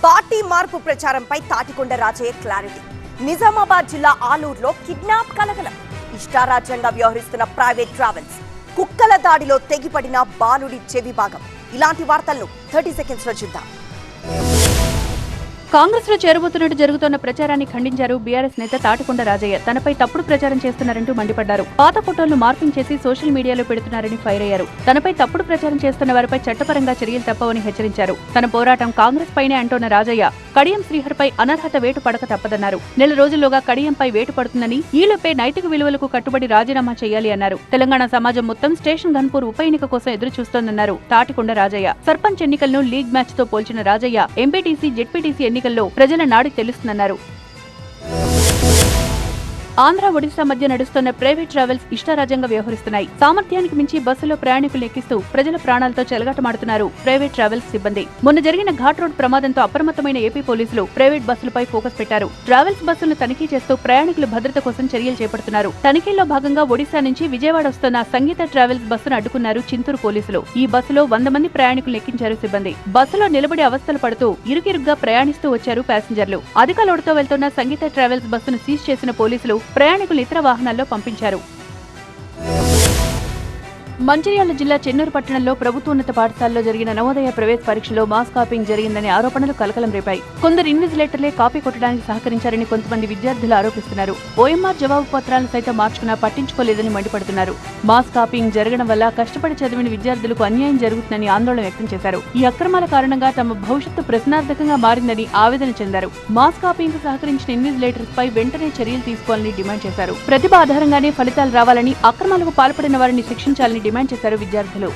Party మార్పు ప్రచారంపై Tatikonda Rajaiah clarity. Nizamabad జిల్లా ఆలూరులో kidnap కలకలం. ఇష్టారాజ్యంగా వ్యవహరిస్తున్న ప్రైవేట్ ట్రావెల్స్. కుక్కల దాడిలో తెగిపడిన బాలుడి చెవి భాగం. ఇలాంటి వార్తలను 30 సెకండ్స్ లో చూద్దాం. కాంగ్రెస్ లో చేరబోతున్నట్టు జరుగుతున్న ప్రచారాన్ని ఖండించారు బీఆర్ఎస్ నేత తాటికొండ రాజయ్య. తనపై తప్పుడు ప్రచారం చేస్తున్నారంటూ మండిపడ్డారు. పాత ఫోటోలను మార్పింగ్ చేసి సోషల్ మీడియాలో పెడుతున్నారని ఫైర్ అయ్యారు. తనపై తప్పుడు ప్రచారం చేస్తున్న వారిపై చట్టపరంగా చర్యలు తప్పవని హెచ్చరించారు. తన పోరాటం కాంగ్రెస్ పైనే అంటోన్న రాజయ్య కడియం శ్రీహర్పై అనర్హత వేటు పడక తప్పదన్నారు. నెల రోజుల్లోగా కడియంపై వేటు పడుతుందని, ఈలోపే నైతిక విలువలకు కట్టుబడి రాజీనామా చేయాలి అన్నారు. తెలంగాణ సమాజం మొత్తం స్టేషన్ గన్పూర్ ఉప ఎన్నిక కోసం ఎదురు చూస్తోందన్నారు తాటికొండ రాజయ్య. సర్పంచ్ ఎన్నికలను లీగ్ మ్యాచ్ తో పోల్చిన రాజయ్య ఎంపీటీసీ, జెడ్పీటీసీ ఎన్నికల్లో ప్రజల నాడి తెలుస్తుందన్నారు. ఆంధ్ర, ఒడిశా మధ్య నడుస్తున్న ప్రైవేట్ ట్రావెల్స్ ఇష్టారాజ్యంగా వ్యవహరిస్తున్నాయి. సామర్థ్యానికి మించి బస్సులో ప్రయాణికులు ఎక్కిస్తూ ప్రజల ప్రాణాలతో చెలగాటమాడుతున్నారు ప్రైవేట్ ట్రావెల్స్ సిబ్బంది. మొన్న జరిగిన ఘాట్ రోడ్ ప్రమాదంతో అప్రమత్తమైన ఏపీ పోలీసులు ప్రైవేట్ బస్సులపై ఫోకస్ పెట్టారు. ట్రావెల్స్ బస్సులను తనిఖీ చేస్తూ ప్రయాణికుల భద్రత కోసం చర్యలు చేపడుతున్నారు. తనిఖీల్లో భాగంగా ఒడిశా నుంచి విజయవాడ వస్తున్న సంగీత ట్రావెల్స్ బస్సును అడ్డుకున్నారు చింతూరు పోలీసులు. ఈ బస్సులో 100 మంది ప్రయాణికులు ఎక్కించారు సిబ్బంది. బస్సులో నిలబడి అవస్థలు పడుతూ ఇరుకిరుగ్గా ప్రయాణిస్తూ వచ్చారు ప్యాసింజర్లు. అధిక లోడుతో వెళ్తున్న సంగీత ట్రావెల్స్ బస్సును సీజ్ చేసిన పోలీసులు ప్రయాణికులు ఇతర వాహనాల్లో పంపించారు. మంచిర్యాల జిల్లా చెన్నూరు పట్టణంలో ప్రభుత్వోన్నత పాఠశాలలో జరిగిన నవోదయ ప్రవేశ పరీక్షలో మాస్ కాపీయింగ్ జరిగిందనే ఆరోపణలు కలకలం రేపాయి. కొందరు ఇన్విజిలేటర్లే కాపీ కొట్టడానికి సహకరించారని కొంతమంది విద్యార్థులు ఆరోపిస్తున్నారు. ఓఎంఆర్ జవాబు పత్రాలను సైతం మార్చుకున్నా పట్టించుకోలేదని మండిపడుతున్నారు. మాస్ కాపీయింగ్ జరగడం వల్ల కష్టపడి చదివిన విద్యార్థులకు అన్యాయం జరుగుతుందని ఆందోళన వ్యక్తం చేశారు. ఈ అక్రమాల కారణంగా తమ భవిష్యత్తు ప్రశ్నార్థకంగా మారిందని ఆవేదన చెందారు. మాస్ కాపీయింగ్ సహకరించిన ఇన్విజిలేటర్స్ పై వెంటనే చర్యలు తీసుకోవాలని డిమాండ్ చేశారు. ప్రతిభ ఆధారంగానే ఫలితాలు రావాలని, అక్రమాలకు పాల్పడిన వారిని శిక్షించాలని డిమాండ్ చేశారు విద్యార్థులు.